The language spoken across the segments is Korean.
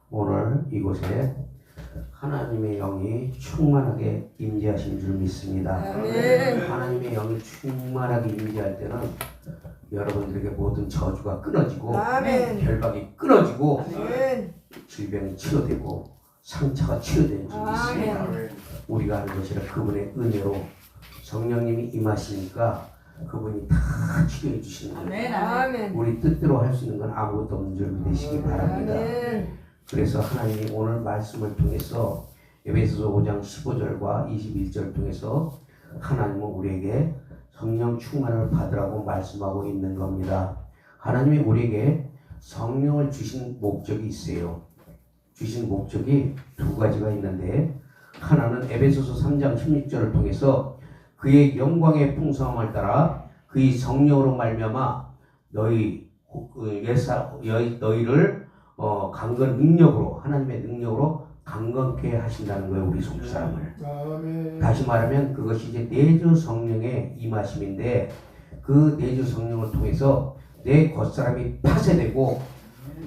오늘 이곳에 하나님의 영이 충만하게 임재하신 줄 믿습니다. 하나님의 영이 충만하게 임재할 때는 여러분들에게 모든 저주가 끊어지고 결박이 끊어지고 질병이 치료되고 상처가 치료되는 줄 믿습니다. 우리가 하는 것이라 그분의 은혜로 성령님이 임하시니까 그분이 다 치료해 주시는 거예요. 우리 뜻대로 할 수 있는 건 아무것도 없는 줄 믿으시기 바랍니다. 그래서 하나님이 오늘 말씀을 통해서 에베소서 5장 15절과 21절을 통해서 하나님은 우리에게 성령 충만을 받으라고 말씀하고 있는 겁니다. 하나님이 우리에게 성령을 주신 목적이 있어요. 주신 목적이 두 가지가 있는데, 하나는 에베소서 3장 16절을 통해서 그의 영광의 풍성함을 따라 그의 성령으로 말미암아 너희를 강건 능력으로, 하나님의 능력으로 강건케 하신다는 거예요. 우리 속사람을. 다시 말하면 그것이 이제 내주 성령의 임하심인데, 그 내주 성령을 통해서 내 겉사람이 파쇄되고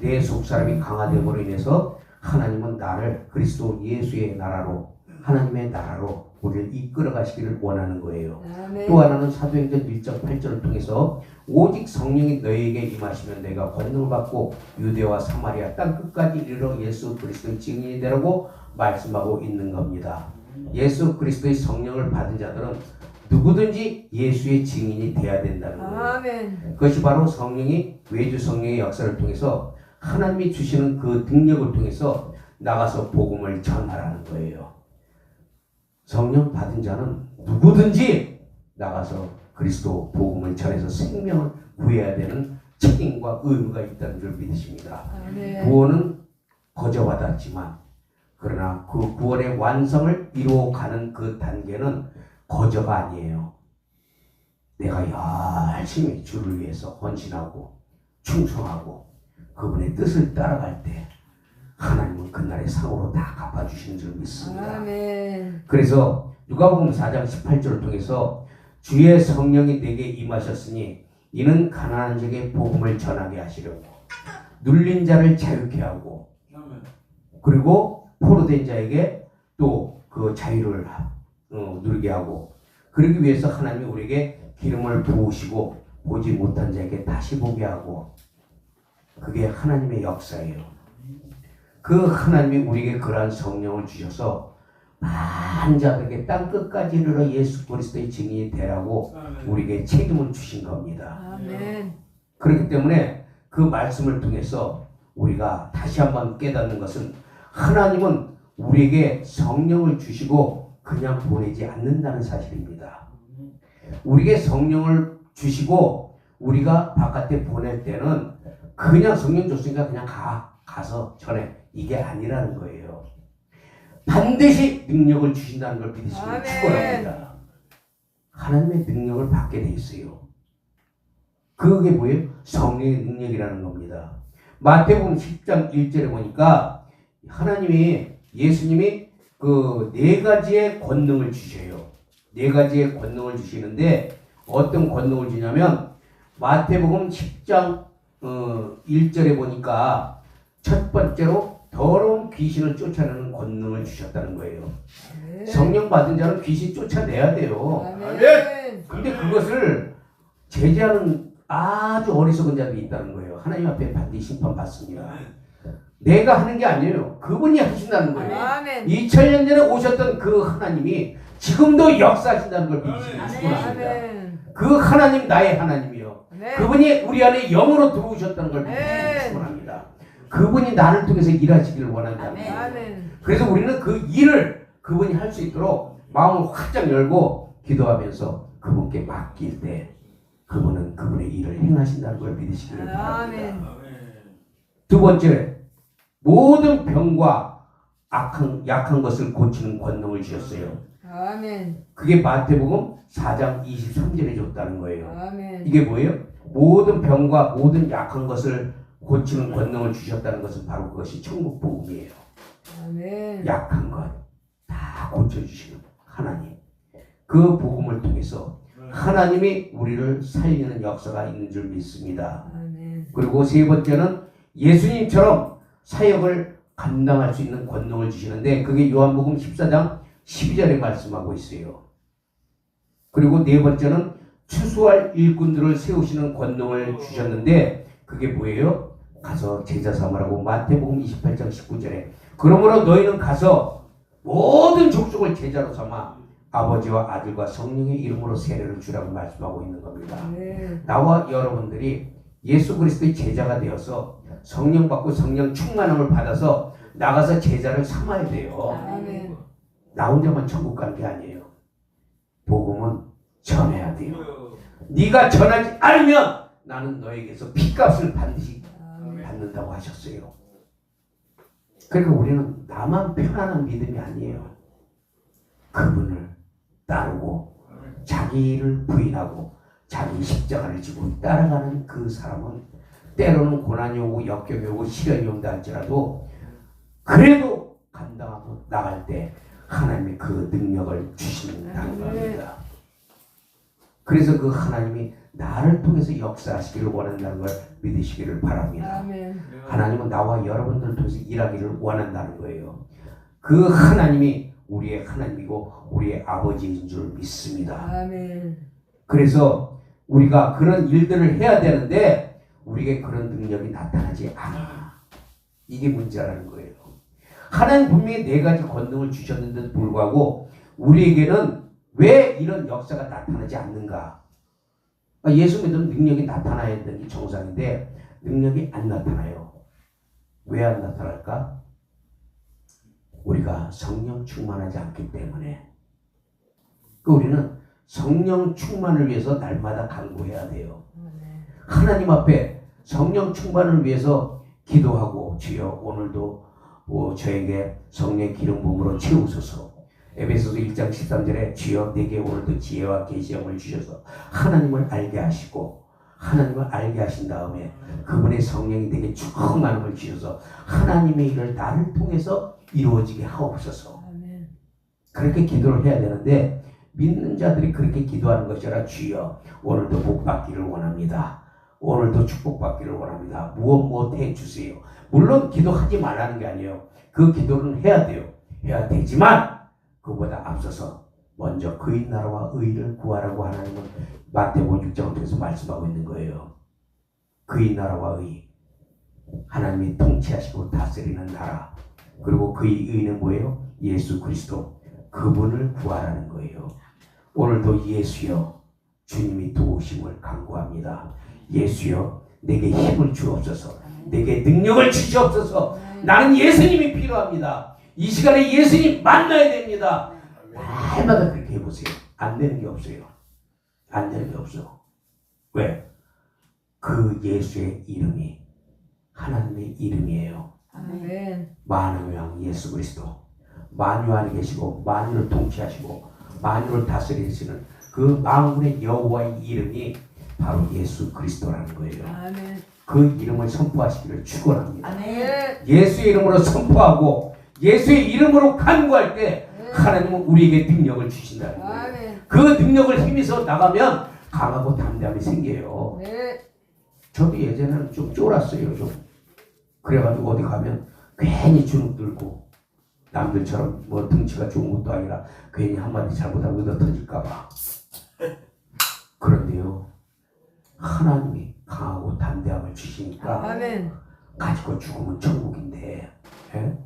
내 속사람이 강화됨으로 인해서 하나님은 나를 그리스도 예수의 나라로, 하나님의 나라로 우리를 이끌어 가시기를 원하는 거예요. 또 하나는 사도행전 1장 8절을 통해서 오직 성령이 너희에게 임하시면 내가 권능을 받고 유대와 사마리아 땅 끝까지 이르러 예수 그리스도의 증인이 되라고 말씀하고 있는 겁니다. 예수 그리스도의 성령을 받은 자들은 누구든지 예수의 증인이 돼야 된다는 거예요. 그것이 바로 성령이, 외주 성령의 역사를 통해서 하나님이 주시는 그 능력을 통해서 나가서 복음을 전하라는 거예요. 성령 받은 자는 누구든지 나가서 그리스도 복음을 전해서 생명을 구해야 되는 책임과 의무가 있다는 줄 믿으십니다. 구원은 거저받았지만, 그러나 그 구원의 완성을 이루어가는 그 단계는 거저가 아니에요. 내가 열심히 주를 위해서 헌신하고 충성하고 그분의 뜻을 따라갈 때 하나님은 그날의 상으로 다 갚아주시는 줄 믿습니다. 그래서 누가복음 4장 18절을 통해서 주의 성령이 내게 임하셨으니 이는 가난한 자에게 복음을 전하게 하시려고, 눌린 자를 자유케 하고, 그리고 포로된 자에게 또 그 자유를 누리게 하고, 그러기 위해서 하나님이 우리에게 기름을 부으시고 보지 못한 자에게 다시 보게 하고, 그게 하나님의 역사예요. 그 하나님이 우리에게 그러한 성령을 주셔서 많은 자들에게 땅 끝까지 이르러 예수 그리스도의 증인이 되라고 우리에게 책임을 주신 겁니다. 그렇기 때문에 그 말씀을 통해서 우리가 다시 한번 깨닫는 것은, 하나님은 우리에게 성령을 주시고 그냥 보내지 않는다는 사실입니다. 우리에게 성령을 주시고 우리가 바깥에 보낼 때는 그냥 성령 줬으니까 그냥 가서 전해, 이게 아니라는 거예요. 반드시 능력을 주신다는 걸 믿으시길 축원합니다. 하나님의 능력을 받게 돼 있어요. 그게 뭐예요? 성령의 능력이라는 겁니다. 마태복음 10장 1절에 보니까 예수님이 그 네 가지의 권능을 주셔요. 네 가지의 권능을 주시는데 어떤 권능을 주냐면, 마태복음 10장 1절에 보니까 첫 번째로 더러운 귀신을 쫓아내는 권능을 주셨다는 거예요. 성령 받은 자는 귀신 쫓아내야 돼요. 근데 그것을 제재하는 아주 어리석은 자들이 있다는 거예요. 하나님 앞에 반드시 심판받습니다. 내가 하는 게 아니에요. 그분이 하신다는 거예요. 2000년 전에 오셨던 그 하나님이 지금도 역사하신다는 걸 믿으시면 축원합니다. 그 하나님, 나의 하나님이요. 그분이 우리 안에 영으로 들어오셨다는 걸 믿으시면 축원합니다. 그분이 나를 통해서 일하시기를 원한다는 거예요. 그래서 우리는 그 일을 그분이 할 수 있도록 마음을 활짝 열고 기도하면서 그분께 맡길 때 그분은 그분의 일을 행하신다는 걸 믿으시기를 바랍니다. 두 번째, 모든 병과 약한 것을 고치는 권능을 주셨어요. 그게 마태복음 4장 23절에 줬다는 거예요. 이게 뭐예요? 모든 병과 모든 약한 것을 고치는 권능을 주셨다는 것은 바로 그것이 천국 복음이에요. 약한 것 다 고쳐주시는 하나님, 그 복음을 통해서 하나님이 우리를 살리는 역사가 있는 줄 믿습니다. 그리고 세 번째는 예수님처럼 사역을 감당할 수 있는 권능을 주시는데 그게 요한복음 14장 12절에 말씀하고 있어요. 그리고 네 번째는 추수할 일꾼들을 세우시는 권능을 주셨는데 그게 뭐예요? 가서 제자 삼으라고 마태복음 28장 19절에 그러므로 너희는 가서 모든 족속을 제자로 삼아 아버지와 아들과 성령의 이름으로 세례를 주라고 말씀하고 있는 겁니다. 나와 여러분들이 예수 그리스도의 제자가 되어서 성령 받고 성령 충만함을 받아서 나가서 제자를 삼아야 돼요. 나 혼자만 천국 가는 게 아니에요. 복음은 전해야 돼요. 네가 전하지 않으면 나는 너에게서 핏값을 반드시 받는다고 하셨어요. 그러니까 우리는 나만 편안한 믿음이 아니에요. 그분을 따르고 자기를 부인하고 자기 십자가를 지고 따라가는 그 사람은 때로는 고난이 오고 역경이 오고 시련이 온다 할지라도 그래도 감당하고 나갈 때 하나님이 그 능력을 주신다는 겁니다. 그래서 그 하나님이 나를 통해서 역사하시기를 원한다는 걸 믿으시기를 바랍니다. 하나님은 나와 여러분들을 통해서 일하기를 원한다는 거예요. 그 하나님이 우리의 하나님이고 우리의 아버지인 줄 믿습니다. 그래서 우리가 그런 일들을 해야 되는데 우리에게 그런 능력이 나타나지 않아. 이게 문제라는 거예요. 하나님 분명히 네 가지 권능을 주셨는데도 불구하고 우리에게는 왜 이런 역사가 나타나지 않는가? 예수 믿으면 능력이 나타나야 되는 게 정상인데 능력이 안 나타나요. 왜 안 나타날까? 우리가 성령 충만하지 않기 때문에. 우리는 성령 충만을 위해서 날마다 간구해야 돼요. 하나님 앞에 성령 충만을 위해서 기도하고 주여 오늘도 저에게 성령의 기름 부음으로 채우소서. 에베소서 1장 13절에 주여 내게 오늘도 지혜와 계시함을 주셔서 하나님을 알게 하시고 하나님을 알게 하신 다음에 그분의 성령이 내게 충만함을 주셔서 하나님의 일을 나를 통해서 이루어지게 하옵소서. 그렇게 기도를 해야 되는데 믿는 자들이 그렇게 기도하는 것이 아니라 주여 오늘도 복 받기를 원합니다. 오늘도 축복받기를 원합니다. 무엇 해주세요. 물론 기도하지 말라는 게 아니에요. 그 기도는 해야 돼요. 해야 되지만 그보다 앞서서 먼저 그의 나라와 의를 구하라고 하나님은 마태복음 6장을 통해서 말씀하고 있는 거예요. 그의 나라와 의, 하나님이 통치하시고 다스리는 나라, 그리고 그의 의는 뭐예요? 예수 그리스도, 그분을 구하라는 거예요. 오늘도 예수여 주님이 도우심을 간구합니다. 예수여 내게 힘을 주옵소서. 내게 능력을 주시옵소서. 나는 예수님이 필요합니다. 이 시간에 예수님 만나야 됩니다. 날마다 그렇게 해보세요. 안 되는 게 없어요. 안 되는 게 없어. 왜? 그 예수의 이름이 하나님의 이름이에요. 아멘. 만왕의 왕 예수 그리스도, 만유 안에 계시고 만유를 통치하시고 만유를 다스리시는 그 만군의 여호와의 이름이 바로 예수 그리스도라는 거예요. 아멘. 그 이름을 선포하시기를 축원합니다. 아멘. 예수의 이름으로 선포하고 예수의 이름으로 간구할 때 하나님은 우리에게 능력을 주신다는 거예요. 아멘. 그 능력을 힘입어 나가면 강하고 담대함이 생겨요. 네. 저도 예전에는 좀 쫄았어요. 좀 그래가지고 어디 가면 괜히 주눅 들고 남들처럼 뭐 등치가 좋은 것도 아니라 괜히 한마디 잘못하면 얻어 터질까봐. 그런데요 하나님이 강하고 담대함을 주시니까 아멘. 가지고 죽으면 천국인데, 예?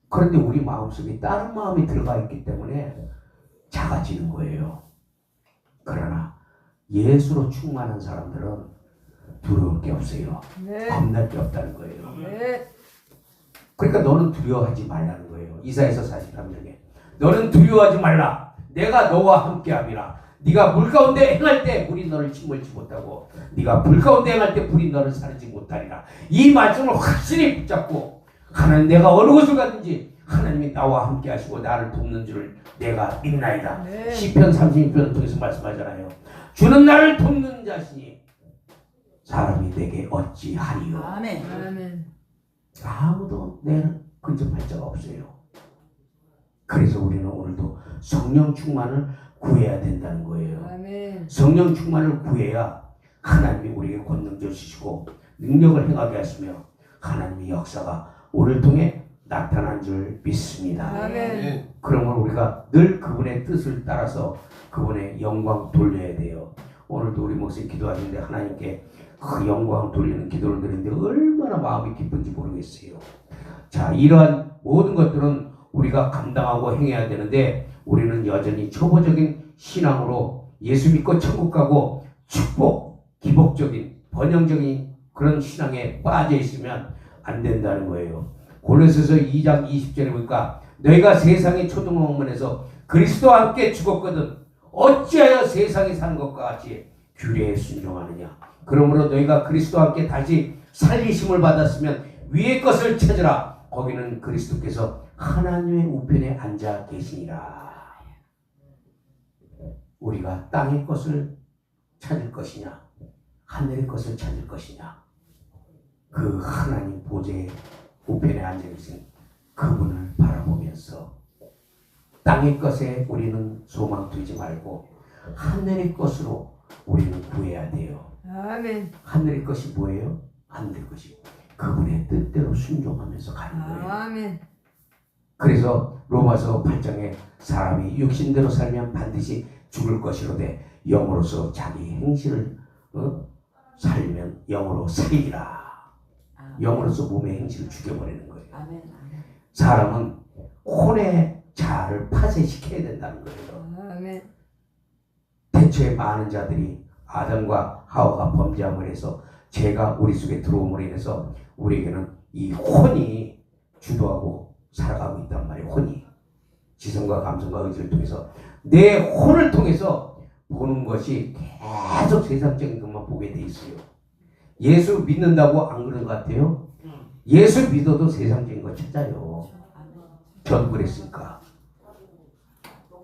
그런데 우리 마음속에 다른 마음이 들어가 있기 때문에 작아지는 거예요. 그러나 예수로 충만한 사람들은 두려울 게 없어요. 네. 겁날 게 없다는 거예요. 네. 그러니까 너는 두려워하지 말라는 거예요. 이사야서 43장에 너는 두려워하지 말라. 내가 너와 함께함이라. 네가 물 가운데 행할 때 물이 너를 침몰치 못하고 네가 불 가운데 행할 때 불이 너를 사르지 못하리라. 이 말씀을 확실히 붙잡고 하나님 내가 어느 곳을 가든지 하나님이 나와 함께 하시고 나를 돕는 줄을 내가 믿나이다. 네. 시편 36편을 통해서 말씀하잖아요. 주는 나를 돕는 자시니 사람이 내게 어찌하리요. 아멘. 아멘. 아무도 내 근접할 자가 없어요. 그래서 우리는 오늘도 성령 충만을 구해야 된다는 거예요. 아멘. 성령 충만을 구해야 하나님이 우리에게 권능 주시고 능력을 행하게 하시며 하나님의 역사가 우리를 통해 나타난 줄 믿습니다. 아멘. 그러면 우리가 늘 그분의 뜻을 따라서 그분의 영광 돌려야 돼요. 오늘도 우리 목사님 기도하는데 하나님께 그 영광 돌리는 기도를 드리는데 얼마나 마음이 기쁜지 모르겠어요. 자, 이러한 모든 것들은 우리가 감당하고 행해야 되는데 우리는 여전히 초보적인 신앙으로 예수 믿고 천국 가고 축복, 기복적인, 번영적인 그런 신앙에 빠져 있으면 안 된다는 거예요. 골로새서 2장 20절에 보니까 너희가 세상의 초등학문에서 그리스도와 함께 죽었거든 어찌하여 세상에 사는 것과 같이 규례에 순종하느냐. 그러므로 너희가 그리스도와 함께 다시 살리심을 받았으면 위의 것을 찾으라. 거기는 그리스도께서 하나님의 우편에 앉아 계시니라. 우리가 땅의 것을 찾을 것이냐 하늘의 것을 찾을 것이냐. 그 하나님 보좌의 우편에 앉아 계신 그분을 바라보면서 땅의 것에 우리는 소망 두지 말고 하늘의 것으로 우리는 구해야 돼요. 아멘. 하늘의 것이 뭐예요? 하늘의 것이 그분의 뜻대로 순종하면서 가는 거예요. 아멘. 그래서 로마서 8장에 사람이 육신대로 살면 반드시 죽을 것이로되 영으로서 자기 행실을 살면 영으로 살리라. 영으로서 몸의 행실을 죽여버리는 거예요. 아멘. 사람은 혼의 자아를 파쇄시켜야 된다는 거예요. 아멘. 대체 많은 자들이 아담과 하와가 범죄함을 해서 죄가 우리 속에 들어옴으로 인해서 우리에게는 이 혼이 주도하고 살아가고 있단 말이에요. 혼이 지성과 감성과 의지를 통해서 내 혼을 통해서 보는 것이 계속 세상적인 것만 보게 돼 있어요. 예수 믿는다고 안 그런 것 같아요? 예수 믿어도 세상적인 거 찾아요. 저도 그랬으니까.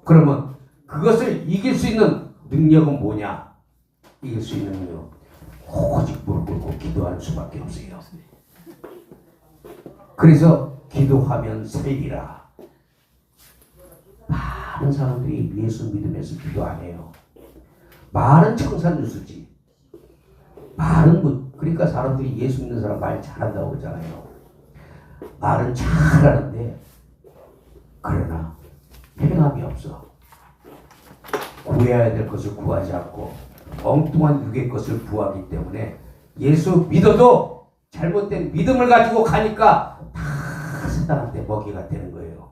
그러면 그것을 이길 수 있는 능력은 뭐냐? 이길 수 있는 능력 오직 무릎 꿇고 기도하는 수밖에 없어요. 그래서 기도하면 살리라. 많은 사람들이 예수 믿으면서 기도 안 해요. 말은 청산유수지. 말은 그러니까 사람들이 예수 믿는 사람 말 잘한다고 그러잖아요. 말은 잘하는데 그러나 행함이 없어. 구해야 될 것을 구하지 않고 엉뚱한 육의 것을 구하기 때문에 예수 믿어도 잘못된 믿음을 가지고 가니까 다 사단한테 먹이가 되는 거예요.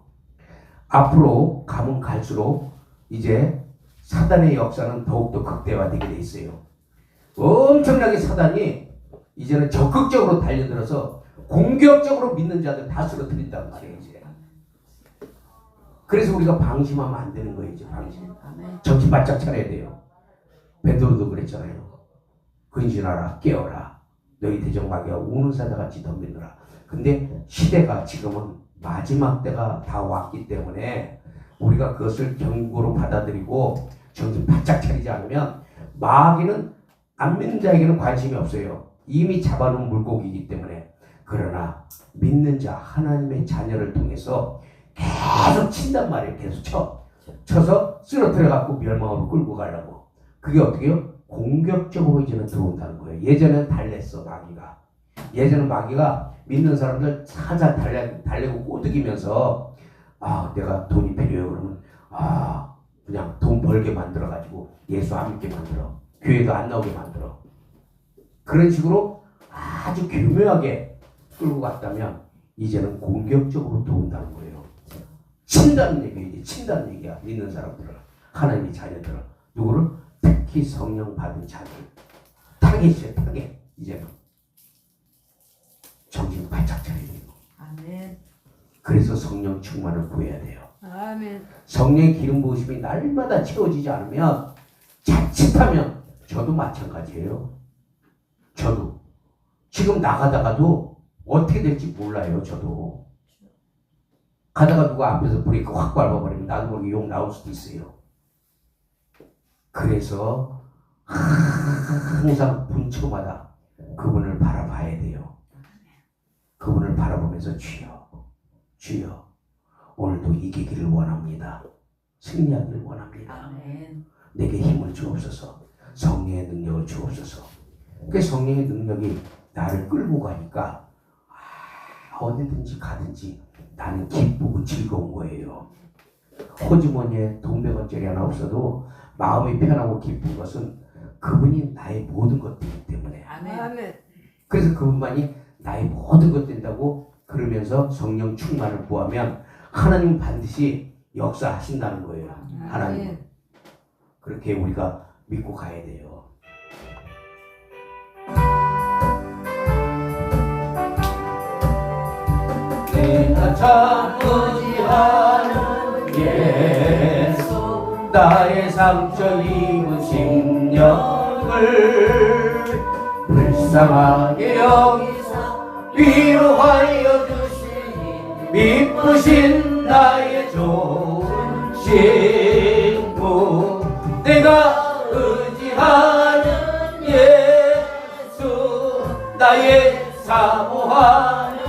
앞으로 가면 갈수록 이제 사단의 역사는 더욱더 극대화되게 돼 있어요. 엄청나게 사단이 이제는 적극적으로 달려들어서 공격적으로 믿는 자들 다 쓰러뜨린단 말이에요. 이제. 그래서 우리가 방심하면 안 되는 거예요. 이제 방심. 정신 바짝 차려야 돼요. 베드로도 그랬잖아요. 근신하라 깨어라. 너희 대적마귀가 우는 사자같이 덤비느라. 근데 시대가 지금은 마지막 때가 다 왔기 때문에 우리가 그것을 경고로 받아들이고 정신 바짝 차리지 않으면 마귀는 안 믿는 자에게는 관심이 없어요. 이미 잡아놓은 물고기이기 때문에. 그러나 믿는 자 하나님의 자녀를 통해서 계속 친단 말이에요. 계속 쳐서 쓰러뜨려 갖고 멸망으로 끌고 가려고. 그게 어떻게 해요? 공격적으로 이제는 들어온다는 거예요. 예전엔 달랬어 마귀가. 예전엔 마귀가 믿는 사람들 살살 달래고 꼬드기면서 내가 돈이 필요해요. 그러면 그냥 돈 벌게 만들어 가지고 예수 안 믿게 만들어. 교회도 안 나오게 만들어. 그런 식으로 아주 교묘하게 끌고 갔다면 이제는 공격적으로 들어온다는 거예요. 친다는 얘기지. 친다는 얘기야. 믿는 사람들은. 하나님의 자녀들은. 누구를? 특히 성령 받은 자들. 타겟이에요. 타겟. 이제는. 정신 바짝 차려야 돼요. 아멘. 그래서 성령 충만을 구해야 돼요. 아멘. 성령의 기름 부으심이 날마다 채워지지 않으면 자칫하면 저도 마찬가지예요. 저도 지금 나가다가도 어떻게 될지 몰라요. 저도 가다가 누가 앞에서 브레이크 확 밟아버리면 나도 모르게 욕 나올 수도 있어요. 그래서 항상 분초마다 그분을 바라봐야 돼요. 그분을 바라보면서 주여 오늘도 이기기를 원합니다. 승리하기를 원합니다. 아멘. 내게 힘을 주옵소서. 성령의 능력을 주옵소서. 그 성령의 능력이 나를 끌고 가니까 어디든지 가든지 나는 기쁘고 즐거운 거예요. 호주머니에 돈 100원짜리 하나 없어도 마음이 편하고 기쁜 것은 그분이 나의 모든 것들이기 때문에. 아멘. 그래서 그분만이 나의 모든 것 된다고 그러면서 성령 충만을 구하면 하나님은 반드시 역사하신다는 거예요. 하나님은. 그렇게 우리가 믿고 가야 돼요. 내가 참으지 않은 예수 나의 상처 입은 심령을 불쌍하게 여기사 위로하여 주시니 미쁘신 나의 좋은 친구 내가 의지하는 예수 나의 사모하는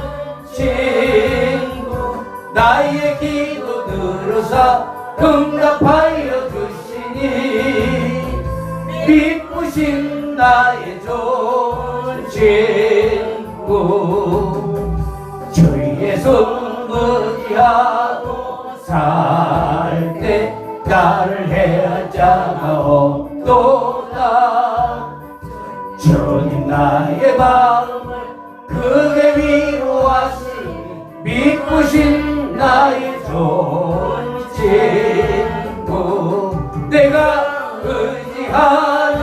친구 나의 기도 들으사 응답하여 주시니 미쁘신 나의 좋은 친구 주의 손 의지하고 살 때 나를 해할 자가 없도다 주님 나의 마음을 크게 위로하시니 미쁘신 나의 좋은 친구 내가 의지하는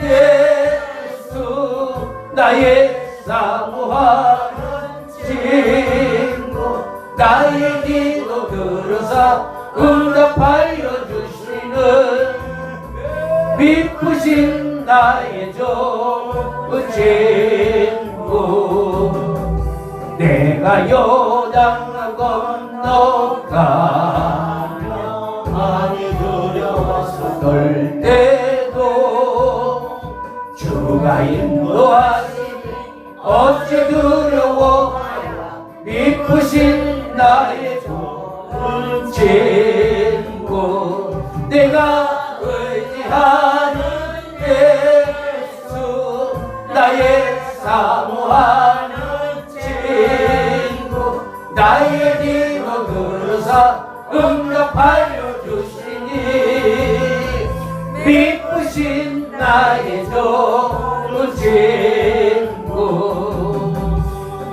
예수 나의 사모하는 친구 나의 기도 들으사 응답하여 주시는 미쁘신 나의 좋은 친구 내가 요단강 건너가며 많이 두려워서 떨 때도 주가 인도하시니 어찌 두려워하랴 미쁘신 나의 좋은 친구 내가 의지하는 예수 나의 사모하는 친구 나의 기도 들으사 응답하여 주시니 미쁘신 나의 좋은 친구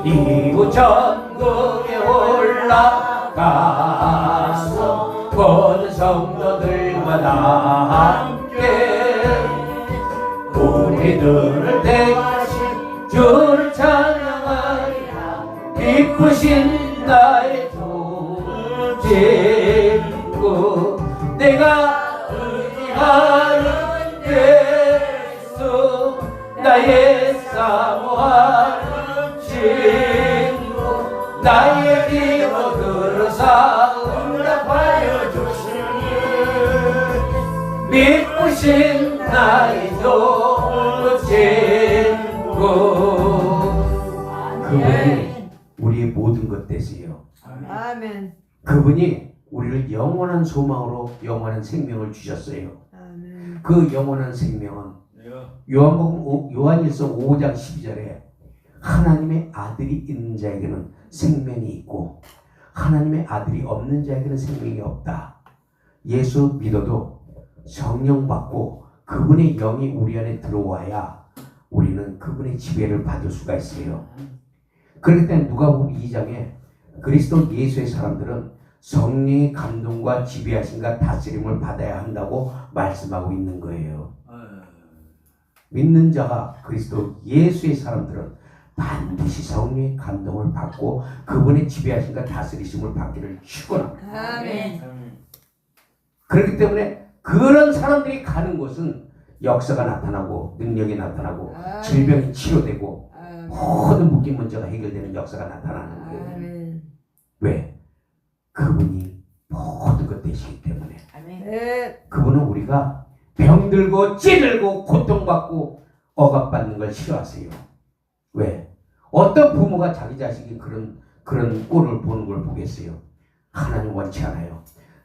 이곳 전국에 올라가서 모든 성도들과 다 함께 우리들을 대하신 주를 찬양하리라 기쁘신 나의 좋은 친구 내가 의지하는 예수 나의 사모하는 친구 나의 기도 들으사 응답하여 주시니 미쁘신 나의 좋은 친구 그분이 우리의 모든 것 되세요. 아멘. 그분이 우리를 영원한 소망으로 영원한 생명을 주셨어요. 아멘. 그 영원한 생명은 요한일서 5장 12절에 하나님의 아들이 있는 자에게는 생명이 있고 하나님의 아들이 없는 자에게는 생명이 없다. 예수 믿어도 성령 받고 그분의 영이 우리 안에 들어와야 우리는 그분의 지배를 받을 수가 있어요. 그렇기 때문에 누가복음 2장에 그리스도 예수의 사람들은 성령의 감동과 지배하심과 다스림을 받아야 한다고 말씀하고 있는 거예요. 믿는 자가 그리스도 예수의 사람들은 반드시 성령의 감동을 받고 그분의 지배하심과 다스리심을 받기를 축원합니다. 아멘. 그렇기 때문에 그런 사람들이 가는 곳은 역사가 나타나고 능력이 나타나고 질병이 치료되고 모든 묶인 문제가 해결되는 역사가 나타나는 거예요. 아멘. 왜? 그분이 모든 것 되시기 때문에. 네. 그분은 우리가 병들고 찌들고 고통받고 억압받는 걸 싫어하세요. 왜? 어떤 부모가 자기 자식이 그런 꼴을 보는 걸 보겠어요? 하나님 원치 않아요.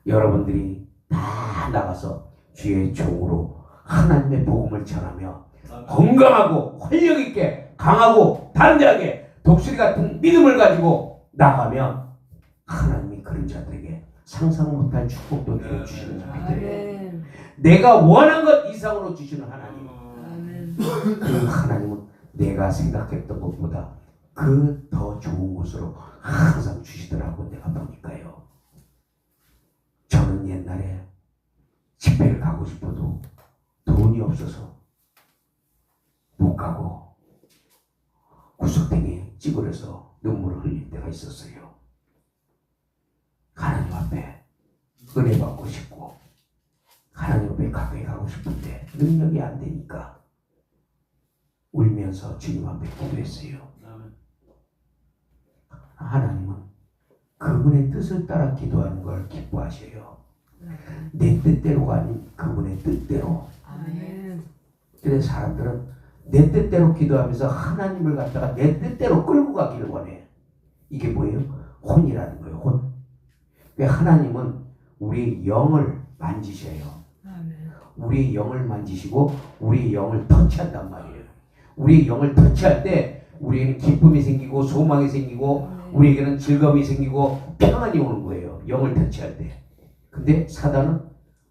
여러분들이 다 나가서 주의 종으로 하나님의 복음을 전하며 건강하고 활력 있게 강하고 담대하게 독수리 같은 믿음을 가지고 나가면 하나님이 그런 자들에게 상상 못할 축복도 내려주시는 줄 믿어요. 아멘. 내가 원한 것 이상으로 주시는 하나님. 아멘. 그 하나님은 내가 생각했던 것보다 그 더 좋은 곳으로 항상 주시더라고 내가 보니까요. 저는 옛날에 집회를 가고 싶어도 돈이 없어서 못 가고 구석탱이에 찌그려서 눈물을 흘릴 때가 있었어요. 하나님 앞에 은혜 받고 싶고 하나님 앞에 가까이 가고 싶은데 능력이 안 되니까 울면서 주님 앞에 기도했어요. 하나님은 그분의 뜻을 따라 기도하는 걸 기뻐하셔요. 내 뜻대로가 아닌 그분의 뜻대로. 아멘. 그래서 사람들은 내 뜻대로 기도하면서 하나님을 갖다가 내 뜻대로 끌고 가기를 원해. 이게 뭐예요? 혼이라는 거예요. 혼. 하나님은 우리의 영을 만지셔요. 아멘. 우리의 영을 만지시고 우리의 영을 터치한단 말이에요. 우리의 영을 터치할 때 우리에게는 기쁨이 생기고 소망이 생기고 우리에게는 즐거움이 생기고 평안이 오는 거예요. 영을 터치할 때. 근데 사단은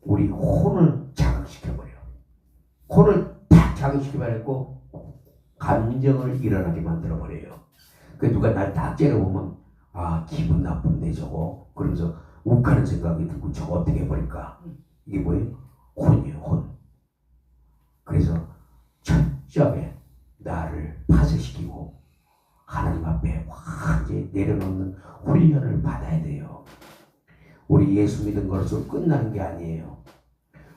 우리 혼을 자극시켜버려. 혼을 탁 자극시켜버리고 감정을 일어나게 만들어버려요. 그 누가 날 딱 째려보면 아 기분 나쁜데 저거 그러면서 욱하는 생각이 들고 저거 어떻게 해버릴까. 이게 뭐예요? 혼이에요. 혼. 그래서 철저하게 나를 파쇄시키고 하나님 앞에 완전히 내려놓는 훈련을 받아야 돼요. 우리 예수 믿은 것으로 끝나는 게 아니에요.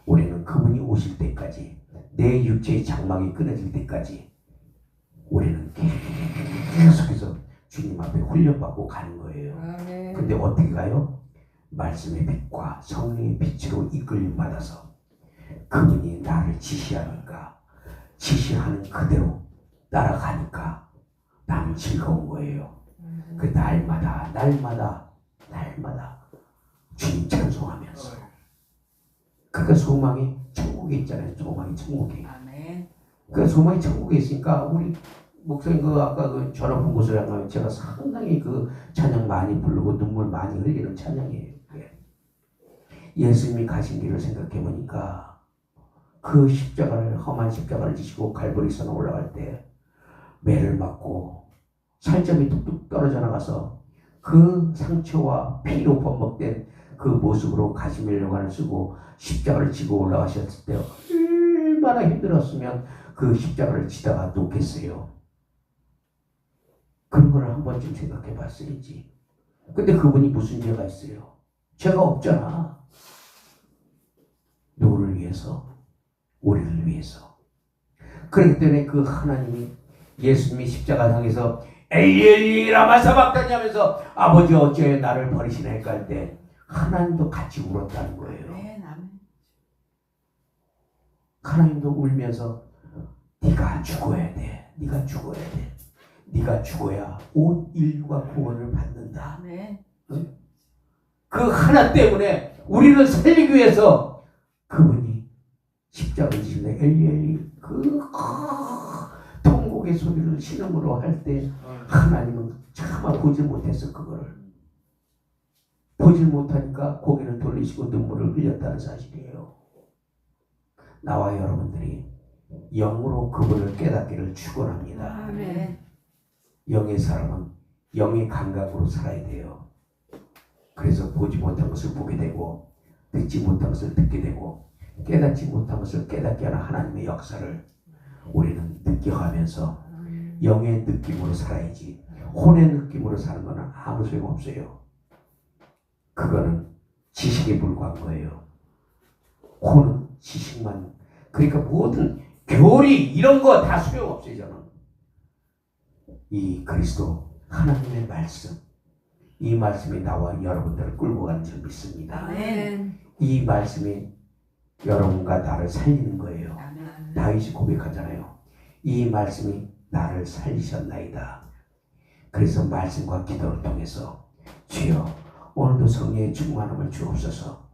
우리는 그분이 오실 때까지 내 육체의 장막이 끊어질 때까지 우리는 계속해서 주님 앞에 훈련받고 가는 거예요. 아멘. 근데 어떻게 가요? 말씀의 빛과 성령의 빛으로 이끌림 받아서 그분이 나를 지시하니까 지시하는 그대로 따라가니까 나는 즐거운 거예요. 그 날마다 주님 찬송하면서 그러니까 소망이 천국에 있잖아요. 소망이 천국에. 아멘. 그 소망이 천국에 있으니까 우리 목사님 그 아까 그 전화 본 곳을 향하면 제가 상당히 그 찬양 많이 부르고 눈물 많이 흘리는 찬양이에요. 그게. 예수님이 가신 길을 생각해 보니까 그 십자가를 험한 십자가를 지시고 갈보리산에 올라갈 때 매를 맞고 살점이 뚝뚝 떨어져 나가서 그 상처와 피로 범벅된 그 모습으로 가시멜로관을 쓰고 십자가를 지고 올라가셨을 때 얼마나 힘들었으면 그 십자가를 지다가 놓겠어요. 그런 거를 한 번쯤 생각해 봤어야지. 근데 그분이 무슨 죄가 있어요? 죄가 없잖아. 누구를 위해서? 우리를 위해서. 그렇기 때문에 그 하나님이 예수님이 십자가 상에서 엘리 라마 사박다니 하면서 아버지 어찌하여 나를 버리시나이까 할 때 하나님도 같이 울었다는 거예요. 아멘. 아멘. 하나님도 울면서 네가 죽어야 돼. 네가 죽어야 돼. 네가 죽어야 온 인류가 구원을 받는다. 아멘. 그 하나 때문에 우리를 살리기 위해서 그분이 십자가를 지시는데 엘리 그 통곡의 소리를 신음으로 할 때 하나님은 차마 보질 못했어. 그거를 보질 못하니까 고개를 돌리시고 눈물을 흘렸다는 사실이에요. 나와 여러분들이 영으로 그분을 깨닫기를 축원합니다. 아멘. 영의 사람은 영의 감각으로 살아야 돼요. 그래서 보지 못한 것을 보게 되고 듣지 못한 것을 듣게 되고 깨닫지 못한 것을 깨닫게 하는 하나님의 역사를 우리는 느껴가면서 영의 느낌으로 살아야지 혼의 느낌으로 사는 거는 아무 소용없어요. 그거는 지식에 불과한 거예요. 혼은 지식만, 그러니까 모든 교리 이런 거 다 소용없어요. 저는 이 그리스도 하나님의 말씀, 이 말씀이 나와 여러분들을 끌고 가는 줄 믿습니다. 아멘. 이 말씀이 여러분과 나를 살리는 거예요. 아멘. 다윗이 고백하잖아요. 이 말씀이 나를 살리셨나이다. 그래서 말씀과 기도를 통해서 주여 오늘도 성령의 충만함을 주옵소서.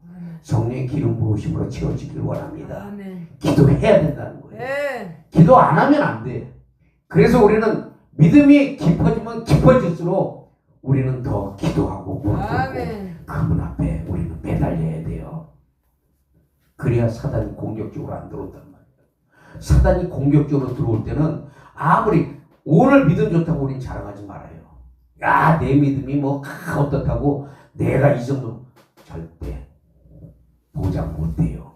성령의 기름 부으심으로 채워지길 원합니다. 아멘. 기도해야 된다는 거예요. 네. 기도 안 하면 안 돼. 그래서 우리는 믿음이 깊어지면 깊어질수록 우리는 더 기도하고 무릎 꿇고 아멘. 그분 앞에 우리는 매달려야 돼요. 그래야 사단이 공격적으로 안 들어온단 말이에요. 사단이 공격적으로 들어올 때는 아무리 오늘 믿음 좋다고 우린 자랑하지 말아요. 야, 내 믿음이 뭐 어떻다고 내가 이 정도 절대 보장 못해요.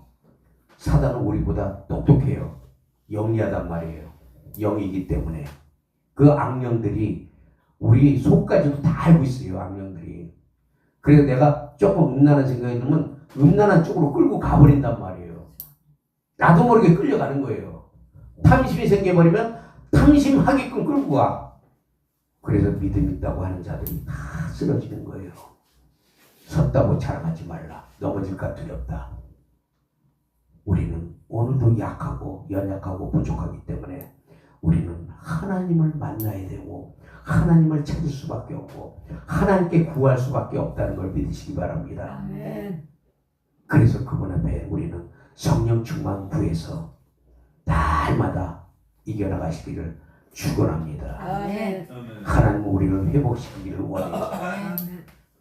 사단은 우리보다 똑똑해요. 영리하단 말이에요. 영이기 때문에 그 악령들이 우리 속까지도 다 알고 있어요. 악령들이. 그래서 내가 조금 음란한 생각이 들면 음란한 쪽으로 끌고 가버린단 말이에요. 나도 모르게 끌려가는 거예요. 탐심이 생겨버리면 탐심하게끔 끌고 가. 그래서 믿음 있다고 하는 자들이 다 쓰러지는 거예요. 섰다고 자랑하지 말라. 넘어질까 두렵다. 우리는 오늘도 약하고 연약하고 부족하기 때문에 우리는 하나님을 만나야 되고 하나님을 찾을 수밖에 없고 하나님께 구할 수밖에 없다는 걸 믿으시기 바랍니다. 아멘. 그래서 그분 앞에 우리는 성령 충만 구해서 날마다 이겨나가시기를 축원합니다. 아멘. 하나님은 우리를 회복시키기를 원해요. 아멘.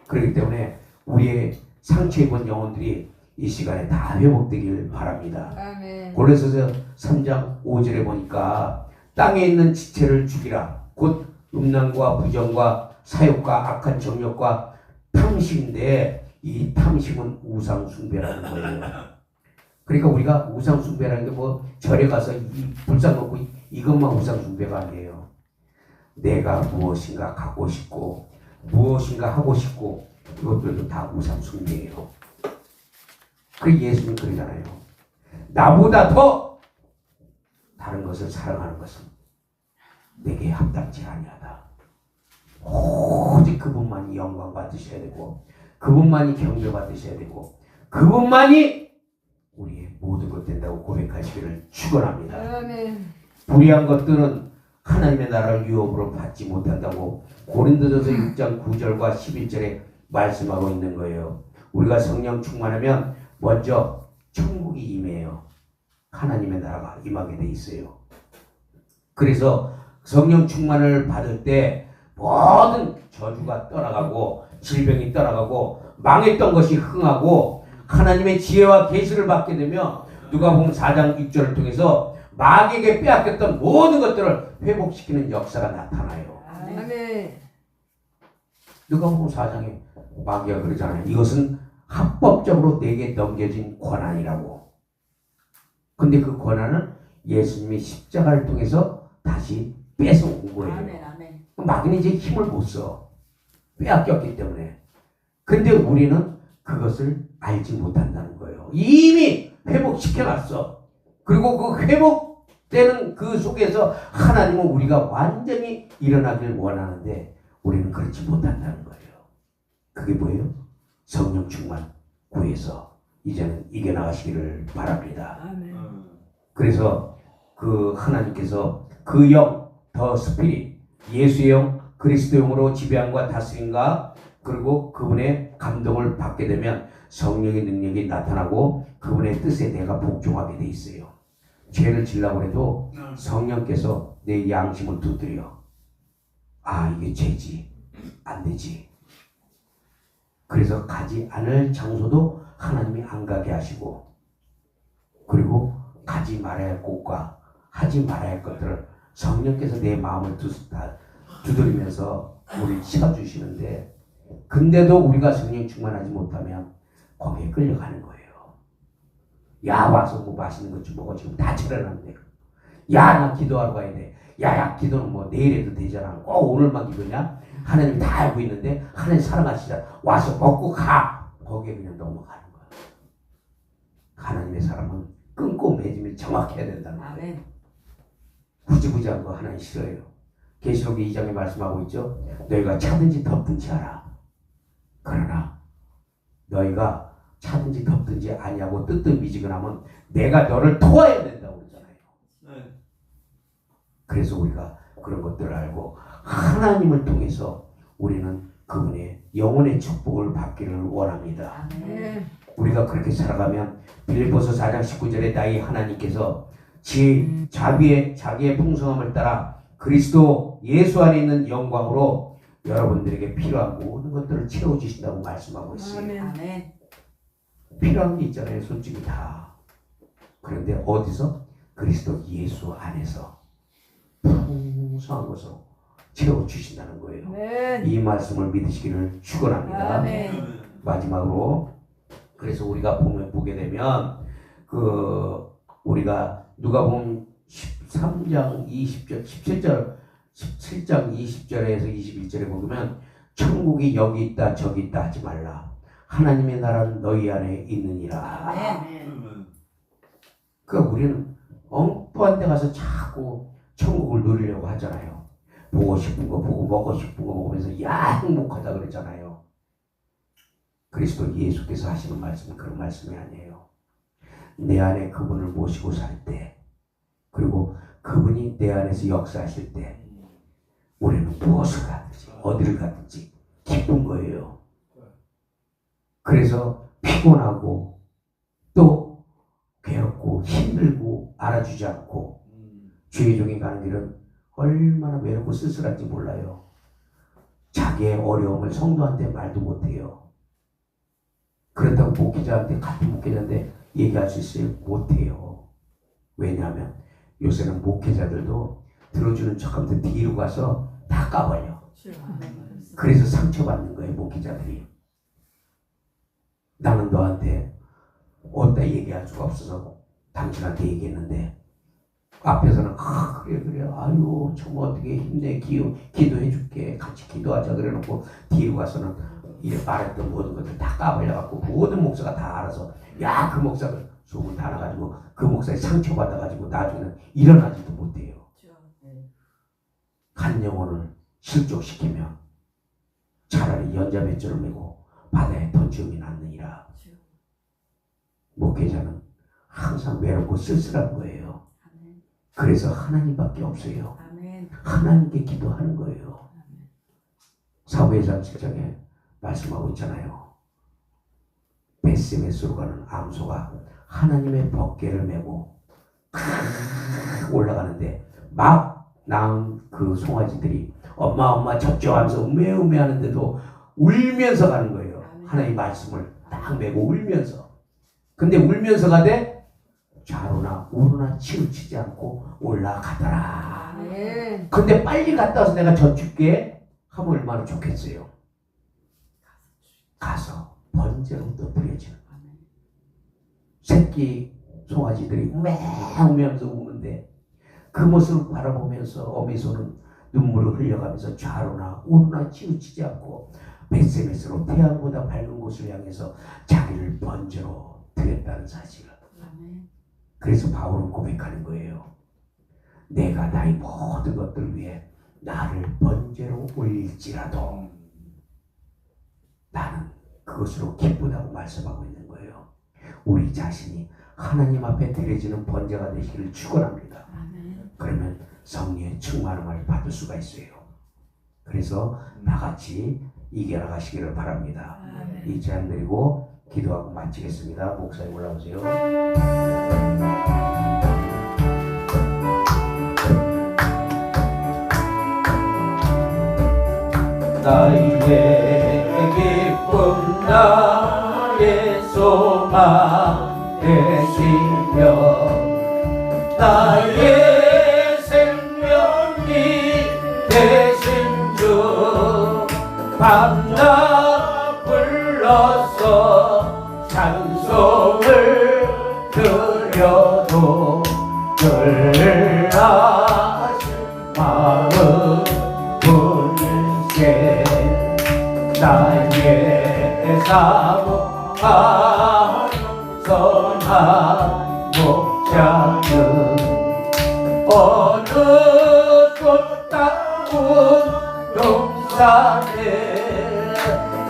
그렇기 때문에 우리의 상처 입은 영혼들이 이 시간에 다 회복되길 바랍니다. 아멘. 골로새서 3장 5절에 보니까 땅에 있는 지체를 죽이라. 곧 음란과 부정과 사욕과 악한 정욕과 탐심인데 이 탐심은 우상 숭배라는 거예요. 그러니까 우리가 우상 숭배라는 게 뭐 절에 가서 이 불상 놓고 이것만 우상 숭배가 아니에요. 내가 무엇인가 갖고 싶고 무엇인가 하고 싶고 이것들도 다 우상 숭배예요. 그 예수님 그러잖아요. 나보다 더 다른 것을 사랑하는 것은 내게 합당치 아니하다. 오직 그분만이 영광 받으셔야 되고 그분만이 경배 받으셔야 되고 그분만이 우리의 모든 것 된다고 고백하시기를 축원합니다. 아멘. 불의한 것들은 하나님의 나라를 유업으로 받지 못한다고 고린도전서 6장 9절과 11절에 말씀하고 있는 거예요. 우리가 성령 충만하면 먼저 천국이 임해요. 하나님의 나라가 임하게 돼 있어요. 그래서 성령 충만을 받을 때 모든 저주가 떠나가고 질병이 떠나가고 망했던 것이 흥하고 하나님의 지혜와 계시를 받게 되면 누가복음 4장 6절을 통해서 마귀에게 빼앗겼던 모든 것들을 회복시키는 역사가 나타나요. 아멘. 누가복음 4장에 마귀가 그러잖아요. 이것은 합법적으로 내게 넘겨진 권한이라고. 근데 그 권한을 예수님이 십자가를 통해서 다시 뺏어온 거예요. 아멘. 마귀는 이제 힘을 못 써. 빼앗겼기 때문에. 근데 우리는 그것을 알지 못한다는 거예요. 이미 회복시켜놨어. 그리고 그 회복되는 그 속에서 하나님은 우리가 완전히 일어나길 원하는데 우리는 그렇지 못한다는 거예요. 그게 뭐예요? 성령 충만 구해서 이제는 이겨나가시기를 바랍니다. 아멘. 그래서 그 하나님께서 그 영, 더 스피릿, 예수의 영, 그리스도 영으로 지배함과 다스림과 그리고 그분의 감동을 받게 되면 성령의 능력이 나타나고 그분의 뜻에 내가 복종하게 돼 있어요. 죄를 지려고 해도 성령께서 내 양심을 두드려. 아, 이게 죄지. 안 되지. 그래서 가지 않을 장소도 하나님이 안 가게 하시고 그리고 가지 말아야 할 곳과 하지 말아야 할 것들을 성령께서 내 마음을 두드리면서 우리를 치워주시는데 근데도 우리가 성령 충만하지 못하면 거기에 끌려가는 거예요. 야, 와서 뭐 맛있는 것 좀 먹어. 지금 다 차려놨는데. 야, 나 기도하러 가야 돼. 야, 기도는 뭐 내일 해도 되잖아. 오늘만 기도냐? 하나님 다 알고 있는데 하나님 사랑하시자. 와서 먹고 가. 거기에 그냥 넘어가는 거야. 하나님의 사람은 끊고 맺음이 정확해야 된다는 거예요. 아멘. 후지부지한 거 하나님 싫어요. 계시록 2장에 말씀하고 있죠. 너희가 차든지 덮든지 하라. 그러나 너희가 차든지 덮든지 아니하고 뜨뜻미지근하면 내가 너를 토해야 된다고 그러잖아요. 그래서 우리가 그런 것들을 알고 하나님을 통해서 우리는 그분의 영혼의 축복을 받기를 원합니다. 아멘. 우리가 그렇게 살아가면 빌립보서 4장 19절에 나의 하나님께서 자기의 풍성함을 따라 그리스도 예수 안에 있는 영광으로 여러분들에게 필요한 모든 것들을 채워주신다고 말씀하고 있어요. 아멘. 아멘. 필요한 게 있잖아요. 솔직히 다. 그런데 어디서? 그리스도 예수 안에서 풍성한 것으로 채워주신다는 거예요. 아멘. 이 말씀을 믿으시기를 축원합니다. 아멘. 마지막으로 그래서 우리가 보게 되면 우리가 누가복음 13장 20절 17장 20절에서 21절에 보면 천국이 여기 있다 저기 있다 하지 말라. 하나님의 나라는 너희 안에 있느니라. 아멘. 그러니까 우리는 엉뚱한 데 가서 자꾸 천국을 누리려고 하잖아요. 보고 싶은 거 보고 먹고 싶은 거 먹으면서 야 행복하다 그랬잖아요. 그리스도 예수께서 하시는 말씀은 그런 말씀이 아니에요. 내 안에 그분을 모시고 살 때, 그리고 그분이 내 안에서 역사하실 때 우리는 무엇을 가든지 어디를 가든지 기쁜 거예요. 그래서 피곤하고 또 괴롭고 힘들고 알아주지 않고 주의 종이 가는 길은 얼마나 외롭고 쓸쓸한지 몰라요. 자기의 어려움을 성도한테 말도 못해요. 그렇다고 목회자한테 같은 목회자한테 얘기할 수 있어요? 못해요. 왜냐하면 요새는 목회자들도 들어주는 척하면서 뒤로 가서 다 까버려. 그래서 상처받는 거예요. 목회자들이. 나는 너한테 어디다 얘기할 수가 없어서 당신한테 얘기했는데 앞에서는 그래 아유 정말 어떻게 힘내 기도해 줄게 같이 기도하자 그래놓고 뒤로 가서는 이래 말했던 모든 것들 다 까발려갖고 모든 목사가 다 알아서 야 그 목사가 소문 다 나가지고 그 목사에 상처받아가지고 나중에는 일어나지도 못해요. 한 영혼을 실족시키면 차라리 연자배줄을 메고 바다에 던지음이 낫느니라. 목회자는 항상 외롭고 쓸쓸한 거예요. 그래서 하나님밖에 없어요. 하나님께 기도하는 거예요. 사무엘상 7장에 말씀하고 있잖아요. 베스메스로 가는 암소가 하나님의 법궤를 메고 올라가는데 막 낳은 그 송아지들이 엄마 젖죠 하면서 우메우메 하는데도 울면서 가는 거예요. 하나님의 말씀을 딱 메고 울면서. 근데 울면서 가되 좌로나 우로나 치우치지 않고 올라가더라. 근데 빨리 갔다 와서 내가 젖줄게 하면 얼마나 좋겠어요. 가서 번제로 또 드려지는 거예요. 새끼 송아지들이 우메우메하면서 우는데 그 모습을 바라보면서 어미소는 눈물을 흘려가면서 좌로나 우로나 치우치지 않고 베세메스로 태양보다 밝은 곳을 향해서 자기를 번제로 드렸다는 사실을. 그래서 바울은 고백하는 거예요. 내가 나의 모든 것들을 위해 나를 번제로 올릴지라도 나는 그것으로 기쁘다고 말씀하고 있는 거예요. 우리 자신이 하나님 앞에 드려지는 번제가 되시기를 축원합니다. 그러면 성령의 충만함을 받을 수가 있어요. 그래서 다 같이 이겨나가시기를 바랍니다. 이 제안 드리고 기도하고 마치겠습니다. 목사님 올라오세요. 나의 기쁨 나의 소망 되시며 나의 생명이 되신 주 밤낮 불러서 찬송을 드려도 늘 아신 마음 분께 나의 사모하는 선한 목자는 어느 꽃다운 동산에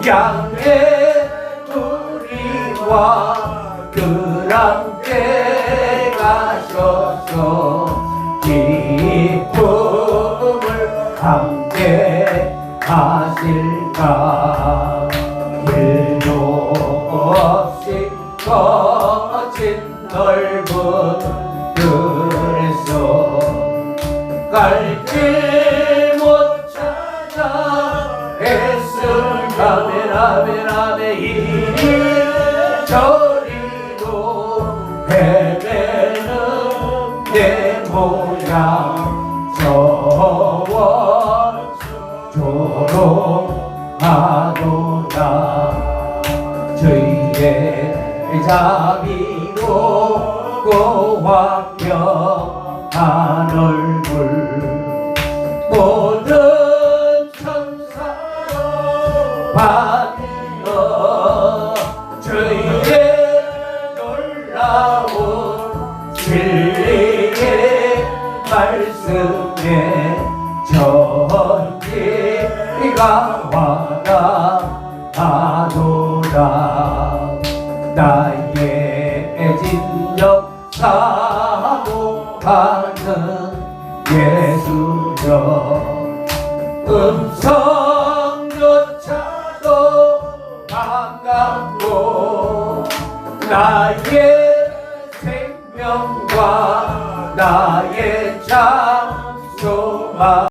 양의 우리와 그 함께 가셔서 기쁨을 함께 하실까. 길도 없이 거친 넓은 들에서 갈 길 못 찾아 하도다. 주의 자비롭고 완벽한 얼굴 모든 천사로 받으러 주의 놀라운 진리의 말씀에 전지가 와라 하도다. 나의 진정 사모하는 예수여 음성조차도 반갑고 나의 생명과 나의 장소가